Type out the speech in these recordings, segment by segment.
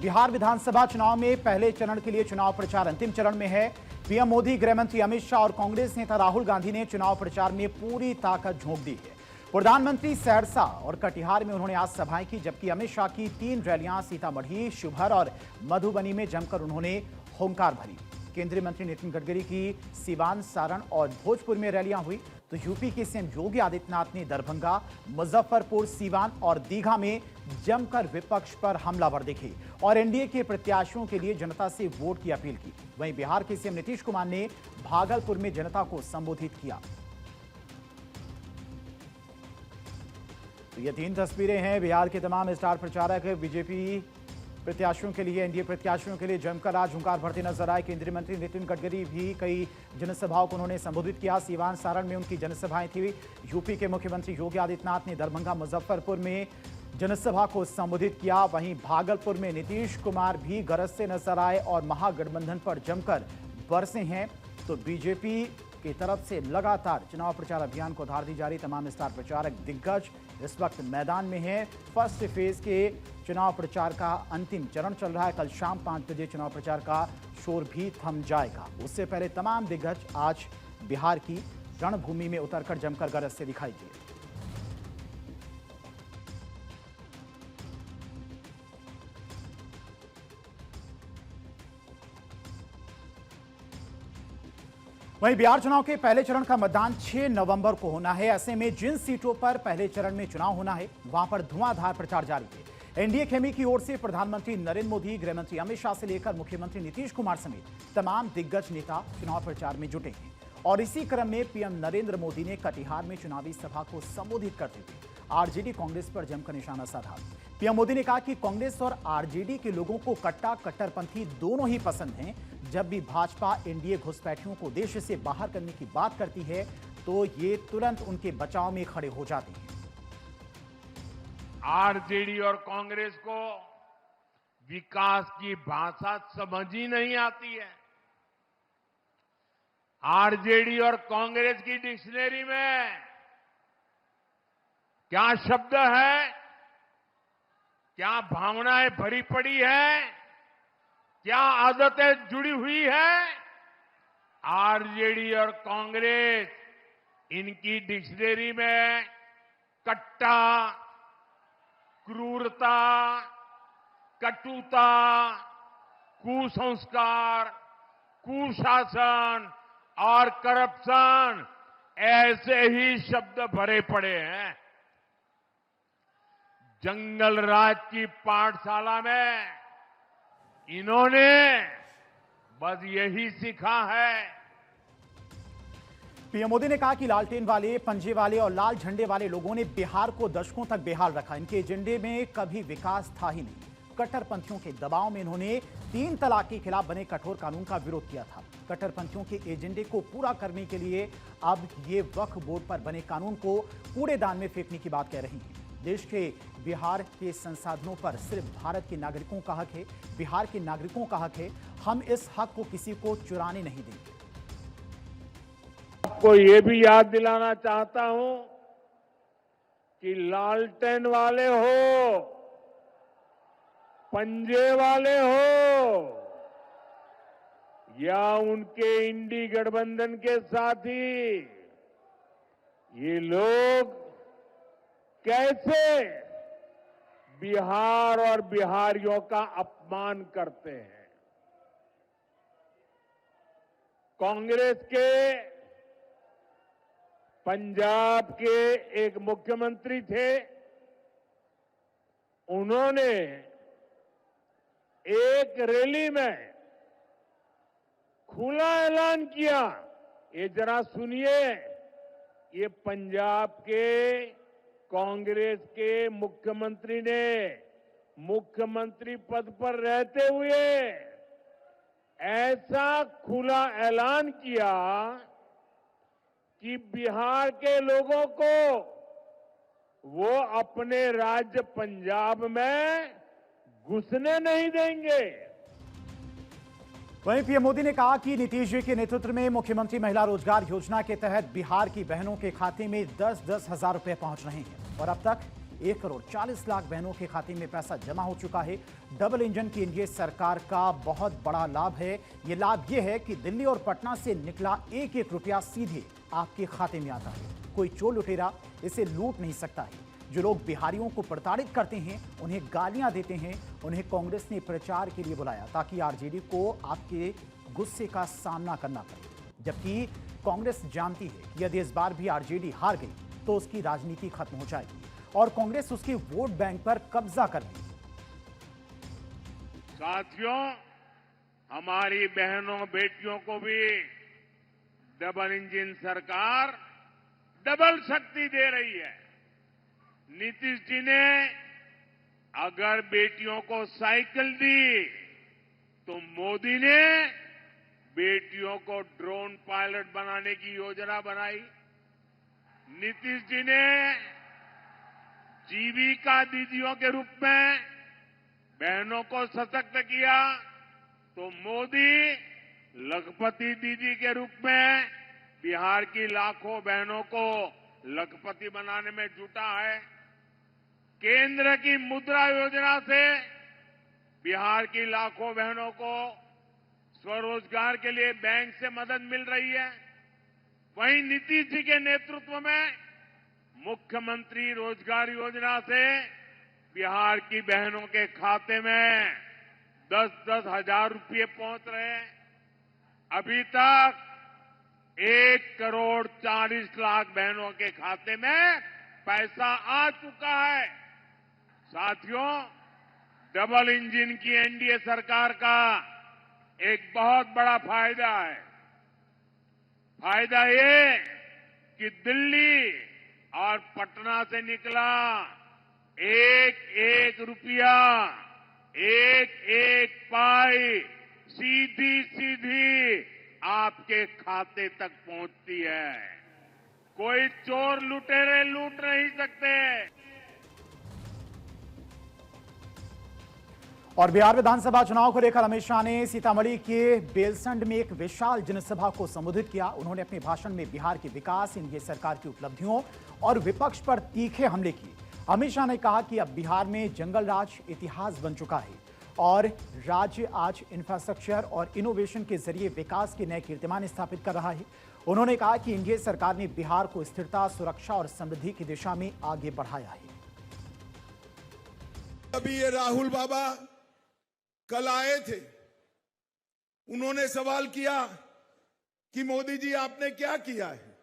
बिहार विधानसभा चुनाव में पहले चरण के लिए चुनाव प्रचार अंतिम चरण में है। पीएम मोदी, गृह मंत्री अमित शाह और कांग्रेस नेता राहुल गांधी ने चुनाव प्रचार में पूरी ताकत झोंक दी है। प्रधानमंत्री सहरसा और कटिहार में उन्होंने आज सभाएं की, जबकि अमित शाह की 3 रैलियां सीतामढ़ी, शिवहर और मधुबनी में जमकर उन्होंने हुंकार भरी। केंद्रीय मंत्री नितिन गडकरी की सीवान, सारण और भोजपुर में रैलियां हुई, तो यूपी के सीएम योगी आदित्यनाथ ने दरभंगा, मुजफ्फरपुर, सीवान और दीघा में जमकर विपक्ष पर हमलावर दिखे और एनडीए के प्रत्याशियों के लिए जनता से वोट की अपील की। वहीं बिहार के सीएम नीतीश कुमार ने भागलपुर में जनता को संबोधित किया। तो ये 3 तस्वीरें हैं बिहार के तमाम स्टार प्रचारक बीजेपी प्रत्याशियों के लिए, एनडीए प्रत्याशियों के लिए जमकर आज हुंकार भरते नजर आए। केंद्रीय मंत्री नितिन गडकरी भी कई जनसभाओं को उन्होंने संबोधित किया। सीवान, सारण में उनकी जनसभाएं थी। यूपी के मुख्यमंत्री योगी आदित्यनाथ ने दरभंगा, मुजफ्फरपुर में जनसभा को संबोधित किया। वहीं भागलपुर में नीतीश कुमार भी गरजते नजर आए और महागठबंधन पर जमकर बरसे हैं। तो बीजेपी की तरफ से लगातार चुनाव प्रचार अभियान को धार दी जा रही। तमाम स्टार प्रचारक दिग्गज इस वक्त मैदान में हैं। फर्स्ट फेज के चुनाव प्रचार का अंतिम चरण चल रहा है। कल शाम 5 बजे चुनाव प्रचार का शोर भी थम जाएगा। उससे पहले तमाम दिग्गज आज बिहार की रणभूमि में उतरकर जमकर गरजते दिखाई दिए। वहीं बिहार चुनाव के पहले चरण का मतदान 6 नवंबर को होना है। ऐसे में जिन सीटों पर पहले चरण में चुनाव होना है, वहां पर धुआंधार प्रचार जारी है। एनडीए खेमी की ओर से प्रधानमंत्री नरेंद्र मोदी, गृह मंत्री अमित शाह से लेकर मुख्यमंत्री नीतीश कुमार समेत तमाम दिग्गज नेता चुनाव प्रचार में जुटे हैं। और इसी क्रम में पीएम नरेंद्र मोदी ने कटिहार में चुनावी सभा को संबोधित करते हुए आरजेडी कांग्रेस पर जमकर निशाना साधा। पीएम मोदी ने कहा कि कांग्रेस और आरजेडी के लोगों को कट्टरपंथी दोनों ही पसंद हैं। जब भी भाजपा एनडीए घुसपैठियों को देश से बाहर करने की बात करती है, तो ये तुरंत उनके बचाव में खड़े हो जाते हैं। आरजेडी और कांग्रेस को विकास की भाषा समझ ही नहीं आती है। आरजेडी और कांग्रेस की डिक्शनरी में क्या शब्द है, क्या भावनाएं भरी पड़ी है, क्या आदतें जुड़ी हुई है। आरजेडी और कांग्रेस, इनकी डिक्शनरी में कट्टा, क्रूरता, कटुता, कुसंस्कार, कुशासन और करप्शन ऐसे ही शब्द भरे पड़े हैं। जंगल राज की पाठशाला में इन्होंने बस यही सीखा है। पीएम मोदी ने कहा कि लालटेन वाले, पंजे वाले और लाल झंडे वाले लोगों ने बिहार को दशकों तक बेहाल रखा। इनके एजेंडे में कभी विकास था ही नहीं। कट्टरपंथियों के दबाव में इन्होंने 3 तलाक के खिलाफ बने कठोर कानून का विरोध किया था। कट्टरपंथियों के एजेंडे को पूरा करने के लिए अब ये वक्फ बोर्ड पर बने कानून को कूड़ेदान में फेंकने की बात कह रही हैं। देश के बिहार के संसाधनों पर सिर्फ भारत के नागरिकों का हक है, बिहार के नागरिकों का हक है। हम इस हक को किसी को चुराने नहीं देंगे। आपको ये भी याद दिलाना चाहता हूं कि लालटेन वाले हो, पंजे वाले हो या उनके इंडी गठबंधन के साथी, ये लोग कैसे बिहार और बिहारियों का अपमान करते हैं। कांग्रेस के पंजाब के एक मुख्यमंत्री थे, उन्होंने एक रैली में खुला ऐलान किया। ये जरा सुनिए, ये पंजाब के कांग्रेस के मुख्यमंत्री ने मुख्यमंत्री पद पर रहते हुए ऐसा खुला ऐलान किया कि बिहार के लोगों को वो अपने राज्य पंजाब में घुसने नहीं देंगे। वहीं पीएम मोदी ने कहा कि नीतीश जी के नेतृत्व में मुख्यमंत्री महिला रोजगार योजना के तहत बिहार की बहनों के खाते में 10-10 हजार रुपए पहुंच रहे हैं और अब तक 1,40,00,000 बहनों के खाते में पैसा जमा हो चुका है। डबल इंजन की एनडीए सरकार का बहुत बड़ा लाभ है। ये लाभ ये है कि दिल्ली और पटना से निकला एक एक रुपया सीधे आपके खाते में आता है। कोई चोर लुटेरा इसे लूट नहीं सकता है। जो लोग बिहारियों को प्रताड़ित करते हैं, उन्हें गालियां देते हैं, उन्हें कांग्रेस ने प्रचार के लिए बुलाया ताकि आरजेडी को आपके गुस्से का सामना करना पड़े। जबकि कांग्रेस जानती है कि यदि इस बार भी आरजेडी हार गई तो उसकी राजनीति खत्म हो जाएगी और कांग्रेस उसके वोट बैंक पर कब्जा कर लेगी। साथियों, हमारी बहनों बेटियों को भी डबल इंजन सरकार डबल शक्ति दे रही है। नीतीश जी ने अगर बेटियों को साइकिल दी तो मोदी ने बेटियों को ड्रोन पायलट बनाने की योजना बनाई। नीतीश जी ने जीविका दीदियों के रूप में बहनों को सशक्त किया तो मोदी लखपति दीदी के रूप में बिहार की लाखों बहनों को लखपति बनाने में जुटा है। केंद्र की मुद्रा योजना से बिहार की लाखों बहनों को स्वरोजगार के लिए बैंक से मदद मिल रही है। वहीं नीतीश जी के नेतृत्व में मुख्यमंत्री रोजगार योजना से बिहार की बहनों के खाते में 10-10 हजार रुपये पहुंच रहे हैं। अभी तक 1,40,00,000 बहनों के खाते में पैसा आ चुका है। साथियों, डबल इंजन की एनडीए सरकार का एक बहुत बड़ा फायदा है। फायदा ये कि दिल्ली और पटना से निकला एक एक रुपया, एक एक पाई सीधी सीधी आपके खाते तक पहुंचती है। कोई चोर लुटेरे लूट नहीं सकते। और बिहार विधानसभा चुनाव को लेकर अमित शाह ने सीतामढ़ी के बेलसंड में एक विशाल जनसभा को संबोधित किया। उन्होंने अपने भाषण में बिहार के विकास, एनडीए सरकार की उपलब्धियों और विपक्ष पर तीखे हमले किए। अमित शाह ने कहा कि अब बिहार में जंगल राज इतिहास बन चुका है और राज्य आज इंफ्रास्ट्रक्चर और इनोवेशन के जरिए विकास के नए कीर्तिमान स्थापित कर रहा है। उन्होंने कहा कि एनडीए सरकार ने बिहार को स्थिरता, सुरक्षा और समृद्धि की दिशा में आगे बढ़ाया है। अभी ये राहुल बाबा कल आए थे, उन्होंने सवाल किया कि मोदी जी आपने क्या किया है।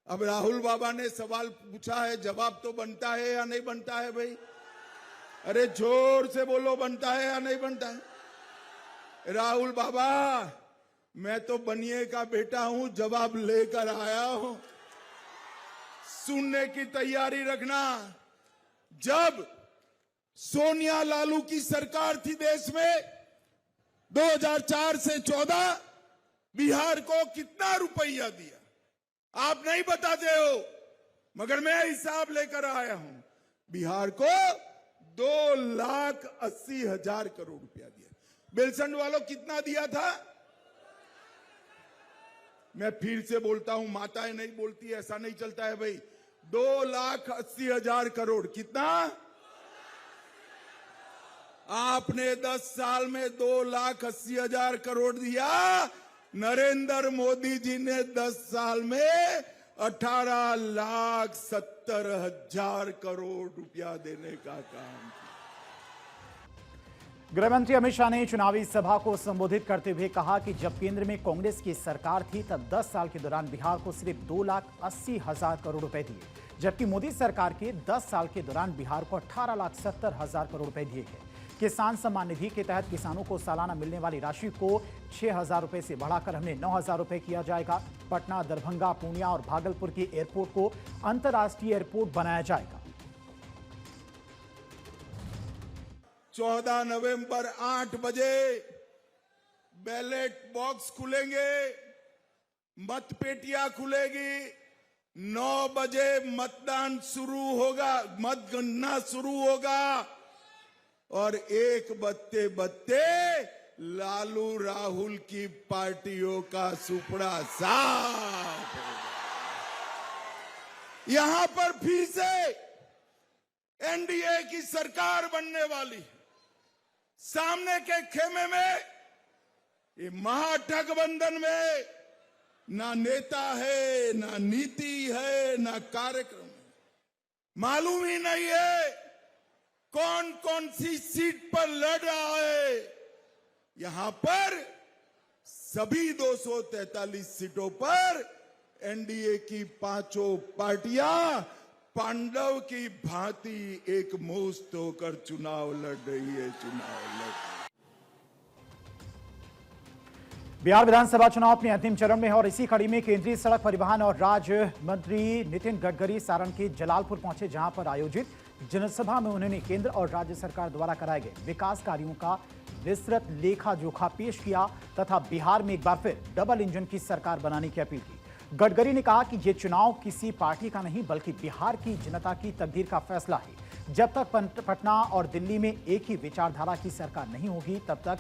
अब राहुल बाबा ने सवाल पूछा है, जवाब तो बनता है या नहीं बनता है भाई? अरे जोर से बोलो, बनता है या नहीं बनता है? राहुल बाबा, मैं तो बनिए का बेटा हूं, जवाब लेकर आया हूं, सुनने की तैयारी रखना। जब सोनिया लालू की सरकार थी देश में 2004 से 14, बिहार को कितना रुपया दिया आप नहीं बताते हो, मगर मैं हिसाब लेकर आया हूं। बिहार को 2,80,000 करोड़ रुपया दिया। बेलसंड वालों कितना दिया था? मैं फिर से बोलता हूं, माताएं नहीं बोलती, ऐसा नहीं चलता है भाई। 2,80,000 करोड़। कितना? आपने 10 साल में 2,80,000 करोड़ दिया। नरेंद्र मोदी जी ने 10 साल में 18,70,000 करोड़ रुपया देने का काम किया। गृहमंत्री अमित शाह ने चुनावी सभा को संबोधित करते हुए कहा कि जब केंद्र में कांग्रेस की सरकार थी तब 10 साल के दौरान बिहार को सिर्फ 2,80,000 करोड़ रुपए दिए, जबकि मोदी सरकार के 10 साल के दौरान बिहार को 18,70,000 करोड़ रुपए दिए गए। किसान सम्मान निधि के तहत किसानों को सालाना मिलने वाली राशि को 6,000 रुपए से बढ़ाकर हमने 9,000 रुपए किया जाएगा। पटना, दरभंगा, पूर्णिया और भागलपुर के एयरपोर्ट को अंतर्राष्ट्रीय एयरपोर्ट बनाया जाएगा। 14 नवंबर 8 बजे बैलेट बॉक्स खुलेंगे, मतपेटियां खुलेगी, 9 बजे मतदान शुरू होगा, मतगणना शुरू होगा और 1 बजते बजते लालू राहुल की पार्टियों का सुपड़ा साफ होगा। यहां पर फिर से एनडीए की सरकार बनने वाली है। सामने के खेमे में ये महागठबंधन में ना नेता है, ना नीति है, ना कार्यक्रम है। मालूम ही नहीं है कौन कौन सी सीट पर लड़ रहा है। यहां पर सभी 243 सीटों पर एनडीए की पांचों पार्टियां पांडव की भांति एक मुश्त होकर चुनाव लड़ रही है। बिहार विधानसभा चुनाव अपने अंतिम चरण में है और इसी कड़ी में केंद्रीय सड़क परिवहन और राज्य मंत्री नितिन गडकरी सारण के जलालपुर पहुंचे, जहां पर आयोजित जनसभा में उन्होंने केंद्र और राज्य सरकार द्वारा कराए गए विकास कार्यों का विस्तृत लेखा जोखा पेश किया तथा बिहार में एक बार फिर डबल इंजन की सरकार बनाने की अपील की। गडकरी ने कहा कि यह चुनाव किसी पार्टी का नहीं बल्कि बिहार की जनता की तकदीर का फैसला है। जब तक पटना और दिल्ली में एक ही विचारधारा की सरकार नहीं होगी तब तक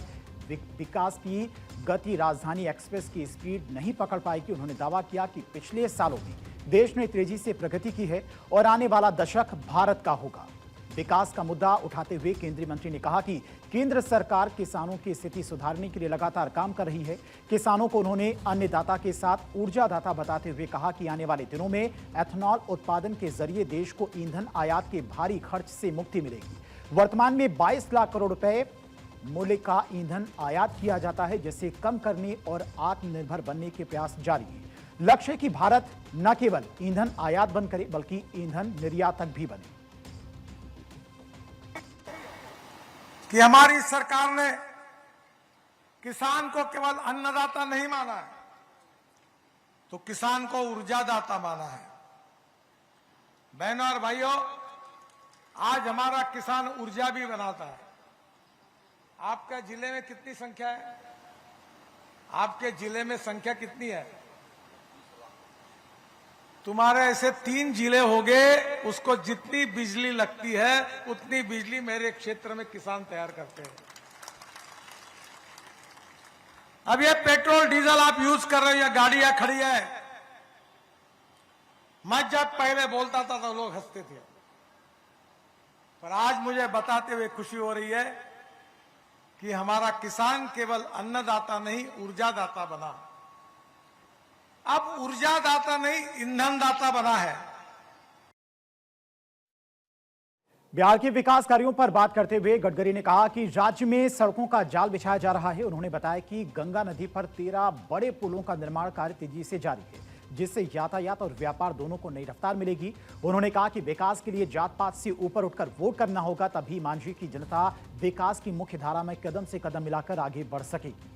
विकास की गति राजधानी एक्सप्रेस की स्पीड नहीं पकड़ पाएगी। उन्होंने दावा किया कि पिछले सालों में देश ने तेजी से प्रगति की है और आने वाला दशक भारत का होगा। विकास का मुद्दा उठाते हुए केंद्रीय मंत्री ने कहा कि केंद्र सरकार किसानों की स्थिति सुधारने के लिए लगातार काम कर रही है। किसानों को उन्होंने अन्नदाता के साथ ऊर्जादाता बताते हुए कहा कि आने वाले दिनों में एथेनॉल उत्पादन के जरिए देश को ईंधन आयात के भारी खर्च से मुक्ति मिलेगी। वर्तमान में 22 लाख करोड़ रुपए मूल्य का ईंधन आयात किया जाता है, जिसे कम करने और आत्मनिर्भर बनने के प्रयास जारी है। लक्ष्य है कि भारत न केवल ईंधन आयात बंद करे बल्कि ईंधन निर्यातक भी बने। कि हमारी सरकार ने किसान को केवल अन्नदाता नहीं माना है, तो किसान को ऊर्जादाता माना है। बहनों और भाइयों, आज हमारा किसान ऊर्जा भी बनाता है। आपके जिले में कितनी संख्या है? आपके जिले में संख्या कितनी है? तुम्हारे ऐसे 3 जिले हो गए, उसको जितनी बिजली लगती है उतनी बिजली मेरे क्षेत्र में किसान तैयार करते हैं। अब ये पेट्रोल डीजल आप यूज कर रहे हो या गाड़ियां खड़ी है, मैं जब पहले बोलता था तो लोग हंसते थे, पर आज मुझे बताते हुए खुशी हो रही है कि हमारा किसान केवल अन्नदाता नहीं ऊर्जादाता बना। अब ऊर्जादाता नहीं ईंधनदाता बना है। बिहार के विकास कार्यों पर बात करते हुए गडकरी ने कहा कि राज्य में सड़कों का जाल बिछाया जा रहा है। उन्होंने बताया कि गंगा नदी पर 13 बड़े पुलों का निर्माण कार्य तेजी से जारी है, जिससे यातायात और व्यापार दोनों को नई रफ्तार मिलेगी। उन्होंने कहा कि विकास के लिए जात पात से ऊपर उठकर वोट करना होगा, तभी मांझी की जनता विकास की मुख्य धारा में कदम से कदम मिलाकर आगे बढ़ सकेगी।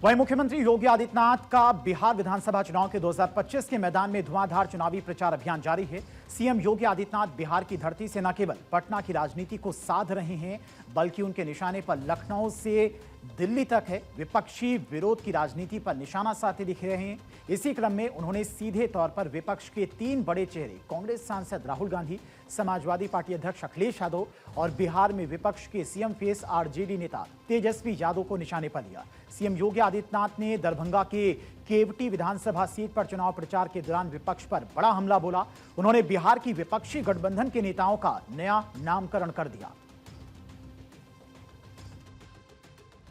वहीं मुख्यमंत्री योगी आदित्यनाथ का बिहार विधानसभा चुनाव के 2025 के मैदान में धुआंधार चुनावी प्रचार अभियान जारी है। सीएम योगी आदित्यनाथ बिहार की धरती से न केवल पटना की राजनीति को साध रहे हैं बल्कि उनके निशाने पर लखनऊ से दिल्ली तक है। विपक्षी विरोध की राजनीति पर निशाना साधते दिख रहे हैं। इसी क्रम में उन्होंने सीधे तौर पर विपक्ष के 3 बड़े चेहरे कांग्रेस सांसद राहुल गांधी, समाजवादी पार्टी अध्यक्ष अखिलेश यादव और बिहार में विपक्ष के सीएम फेस आरजेडी नेता तेजस्वी यादव को निशाने पर लिया। सीएम योगी आदित्यनाथ ने दरभंगा के केवटी विधानसभा सीट पर चुनाव प्रचार के दौरान विपक्ष पर बड़ा हमला बोला। उन्होंने बिहार की विपक्षी गठबंधन के नेताओं का नया नामकरण कर दिया।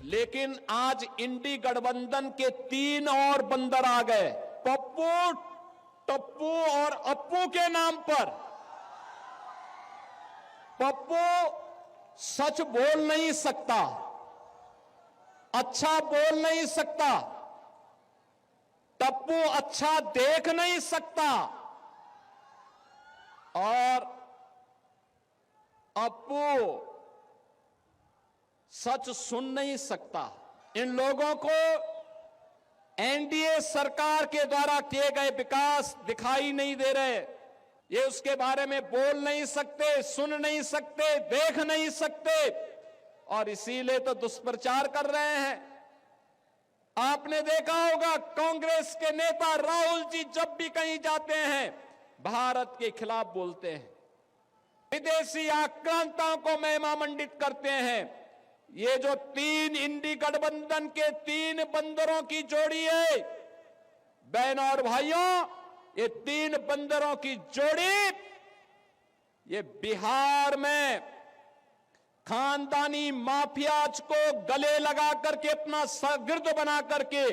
लेकिन आज इंडी गठबंधन के 3 और बंदर आ गए, पप्पू, टप्पू और अप्पू के नाम पर। पप्पू सच बोल नहीं सकता, अच्छा बोल नहीं सकता, टप्पू अच्छा देख नहीं सकता और अप्पू सच सुन नहीं सकता। इन लोगों को एनडीए सरकार के द्वारा किए गए विकास दिखाई नहीं दे रहे। ये उसके बारे में बोल नहीं सकते, सुन नहीं सकते, देख नहीं सकते और इसीलिए तो दुष्प्रचार कर रहे हैं। आपने देखा होगा कांग्रेस के नेता राहुल जी जब भी कहीं जाते हैं भारत के खिलाफ बोलते हैं, विदेशी आक्रांताओं को महिमा मंडित करते हैं। ये जो तीन इंडी गठबंधन के तीन बंदरों की जोड़ी है, बहनों और भाइयों, ये तीन बंदरों की जोड़ी ये बिहार में खानदानी माफियाज को गले लगा करके अपना शागिर्द बना करके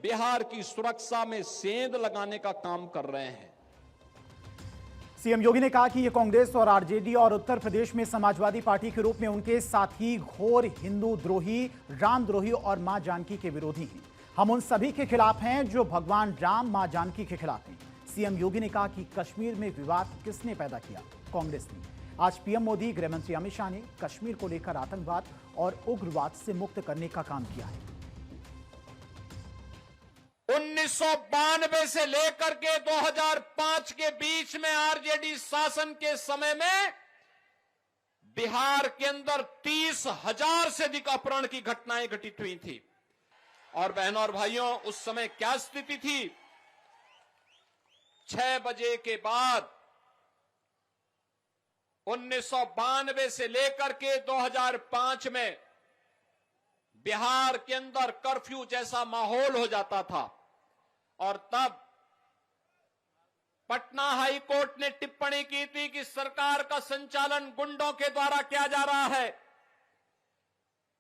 बिहार की सुरक्षा में सेंध लगाने का काम कर रहे हैं। सीएम योगी ने कहा कि ये कांग्रेस और आरजेडी और उत्तर प्रदेश में समाजवादी पार्टी के रूप में उनके साथी घोर हिंदू द्रोही, रामद्रोही और मां जानकी के विरोधी हैं। हम उन सभी के खिलाफ हैं जो भगवान राम, मां जानकी के खिलाफ हैं। सीएम योगी ने कहा कि कश्मीर में विवाद किसने पैदा किया? कांग्रेस ने। आज पीएम मोदी, गृह मंत्री अमित शाह ने कश्मीर को लेकर आतंकवाद और उग्रवाद से मुक्त करने का काम किया है। 1992 से लेकर के 2005 के बीच में आरजेडी शासन के समय में बिहार के अंदर 30,000 से अधिक अपहरण की घटनाएं घटित हुई थी। और बहनों और भाइयों, उस समय क्या स्थिति थी? 6 बजे के बाद 1992 से लेकर के 2005 में बिहार के अंदर कर्फ्यू जैसा माहौल हो जाता था। और तब पटना हाई कोर्ट ने टिप्पणी की थी कि सरकार का संचालन गुंडों के द्वारा किया जा रहा है,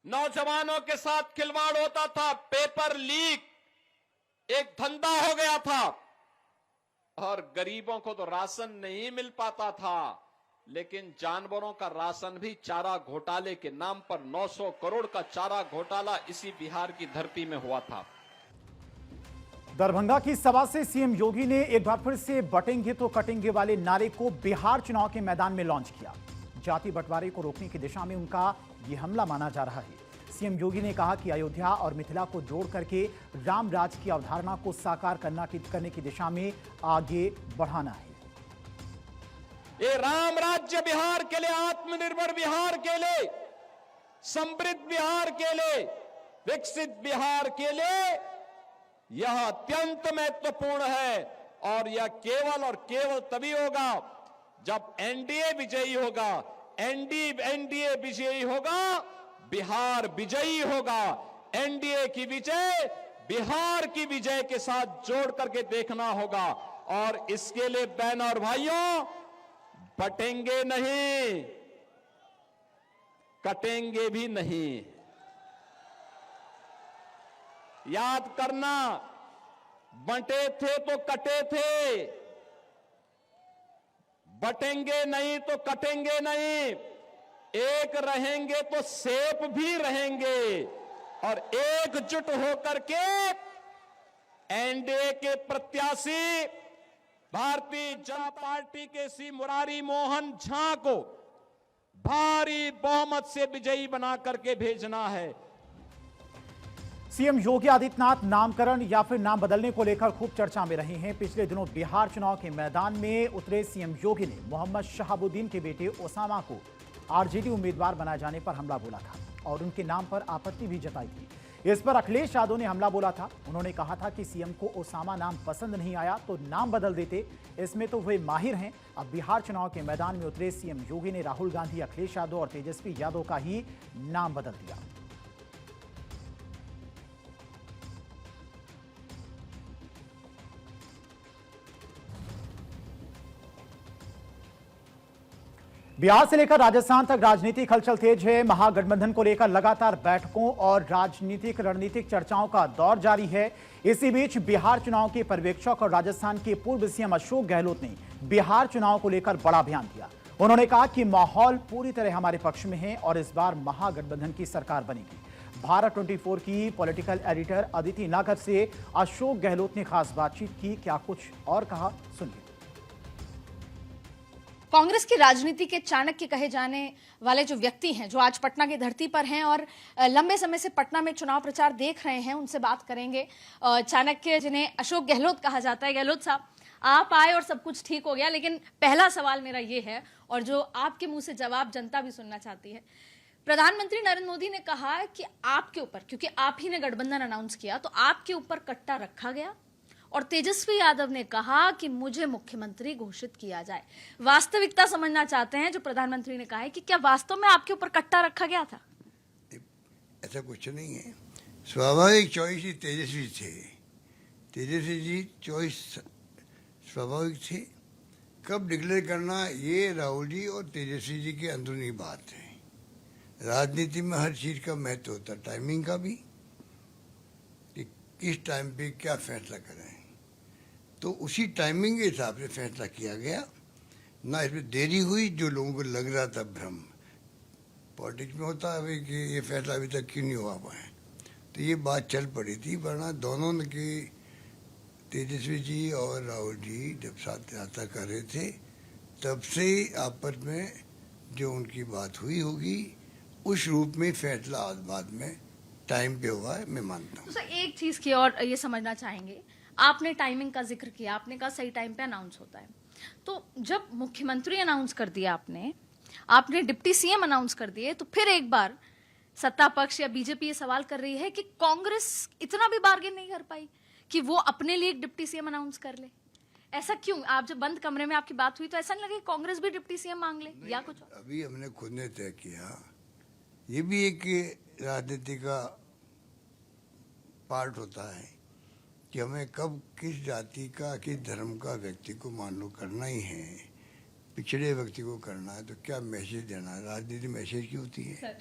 नौजवानों के साथ खिलवाड़ होता था, पेपर लीक एक धंधा हो गया था और गरीबों को तो राशन नहीं मिल पाता था, लेकिन जानवरों का राशन भी चारा घोटाले के नाम पर 900 करोड़ का चारा घोटाला इसी बिहार की धरती में हुआ था। दरभंगा की सभा से सीएम योगी ने एक बार फिर से बटेंगे तो कटेंगे वाले नारे को बिहार चुनाव के मैदान में लॉन्च किया। जाति बंटवारे को रोकने की दिशा में उनका यह हमला माना जा रहा है। सीएम योगी ने कहा कि अयोध्या और मिथिला को जोड़ करके राम राज की अवधारणा को साकार करने की दिशा में आगे बढ़ाना है। ये राम राज्य बिहार के लिए, आत्मनिर्भर बिहार के लिए, समृद्ध बिहार के लिए, विकसित बिहार के लिए यह अत्यंत महत्वपूर्ण है। और यह केवल और केवल तभी होगा जब एनडीए विजयी होगा। एनडीए विजयी होगा, बिहार विजयी होगा। एनडीए की विजय बिहार की विजय के साथ जोड़ करके देखना होगा। और इसके लिए बहनों और भाइयों, बटेंगे नहीं, कटेंगे भी नहीं। याद करना, बंटे थे तो कटे थे, बटेंगे नहीं तो कटेंगे नहीं। एक रहेंगे तो सेफ भी रहेंगे। और एकजुट होकर के एनडीए के प्रत्याशी भारतीय जनता पार्टी के श्री मुरारी मोहन झा को भारी बहुमत से विजयी बना करके भेजना है। सीएम योगी आदित्यनाथ नामकरण या फिर नाम बदलने को लेकर खूब चर्चा में रहे हैं। पिछले दिनों बिहार चुनाव के मैदान में उतरे सीएम योगी ने मोहम्मद शहाबुद्दीन के बेटे ओसामा को आरजेडी उम्मीदवार बनाए जाने पर हमला बोला था और उनके नाम पर आपत्ति भी जताई थी। इस पर अखिलेश यादव ने हमला बोला था। उन्होंने कहा था कि सीएम को ओसामा नाम पसंद नहीं आया तो नाम बदल देते, इसमें तो वे माहिर हैं। अब बिहार चुनाव के मैदान में उतरे सीएम योगी ने राहुल गांधी, अखिलेश यादव और तेजस्वी यादव का ही नाम बदल दिया। बिहार से लेकर राजस्थान तक राजनीतिक हलचल तेज है। महागठबंधन को लेकर लगातार बैठकों और रणनीतिक चर्चाओं का दौर जारी है। इसी बीच बिहार चुनाव के पर्यवेक्षक और राजस्थान के पूर्व सीएम अशोक गहलोत ने बिहार चुनाव को लेकर बड़ा बयान दिया। उन्होंने कहा कि माहौल पूरी तरह हमारे पक्ष में है और इस बार महागठबंधन की सरकार बनेगी। भारत 24 की पॉलिटिकल एडिटर अदिति नागर से अशोक गहलोत ने खास बातचीत की। क्या कुछ और कहा, सुनिए। कांग्रेस की राजनीति के चाणक्य कहे जाने वाले जो व्यक्ति हैं, जो आज पटना की धरती पर हैं और लंबे समय से पटना में चुनाव प्रचार देख रहे हैं, उनसे बात करेंगे। चाणक्य जिन्हें अशोक गहलोत कहा जाता है। गहलोत साहब, आप आए और सब कुछ ठीक हो गया, लेकिन पहला सवाल मेरा ये है और जो आपके मुंह से जवाब जनता भी सुनना चाहती है। प्रधानमंत्री नरेंद्र मोदी ने कहा कि आपके ऊपर, क्योंकि आप ही ने गठबंधन अनाउंस किया, तो आपके ऊपर कट्टा रखा गया और तेजस्वी यादव ने कहा कि मुझे मुख्यमंत्री घोषित किया जाए। वास्तविकता समझना चाहते हैं जो प्रधानमंत्री ने कहा है कि क्या वास्तव में आपके ऊपर कट्टा रखा गया था? ऐसा कुछ नहीं है। स्वाभाविक चॉइस ही तेजस्वी थे। तेजस्वी जी चॉइस स्वाभाविक थे। कब डिक्लेयर करना ये राहुल जी और तेजस्वी जी की अंदरूनी बात है। राजनीति में हर चीज का महत्व होता है, टाइमिंग का भी, कि किस टाइम पे क्या फैसला करें। तो उसी टाइमिंग के हिसाब से फैसला किया गया, ना इसमें देरी हुई जो लोगों को लग रहा था भ्रम। पॉलिटिक्स में होता है भाई कि ये फैसला अभी तक क्यों नहीं हुआ पाए, तो ये बात चल पड़ी थी। वरना दोनों ने कि तेजस्वी जी और राहुल जी जब साथ यात्रा कर रहे थे तब से आपस में जो उनकी बात हुई होगी उस रूप में फैसला आज बाद में टाइम पे हुआ है, मैं मानता हूँ। तो सर एक चीज की और ये समझना चाहेंगे, आपने टाइमिंग का जिक्र किया, आपने कहा सही टाइम पे अनाउंस होता है। तो जब मुख्यमंत्री अनाउंस कर दिया आपने डिप्टी सीएम अनाउंस कर दिए, तो फिर एक बार सत्ता पक्ष या बीजेपी ये सवाल कर रही है कि कांग्रेस इतना भी बार्गेन नहीं कर पाई कि वो अपने लिए एक डिप्टी सीएम अनाउंस कर ले। ऐसा क्यों? आप जब बंद कमरे में आपकी बात हुई तो ऐसा नहीं लगे कांग्रेस भी डिप्टी सीएम मांग ले या कुछ? अभी हमने खुद ने तय किया, ये भी एक राजनीति का पार्ट होता है कि हमें कब किस जाति का किस धर्म का व्यक्ति को मान लो करना ही है, पिछड़े व्यक्ति को करना है, तो क्या मैसेज देना है। राजनीति मैसेज की होती है,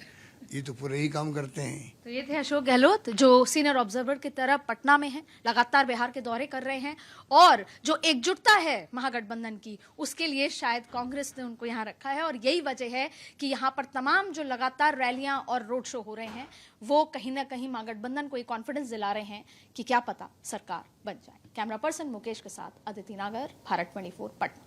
ये तो पूरे ही काम करते हैं। तो ये थे अशोक गहलोत जो सीनियर ऑब्जर्वर की तरह पटना में हैं, लगातार बिहार के दौरे कर रहे हैं और जो एकजुटता है महागठबंधन की उसके लिए शायद कांग्रेस ने उनको यहाँ रखा है। और यही वजह है कि यहाँ पर तमाम जो लगातार रैलियां और रोड शो हो रहे हैं वो कहीं ना कहीं महागठबंधन को एक कॉन्फिडेंस दिला रहे हैं कि क्या पता सरकार बन जाए। कैमरा पर्सन मुकेश के साथ अदिति नागर, भारत 24 पटना।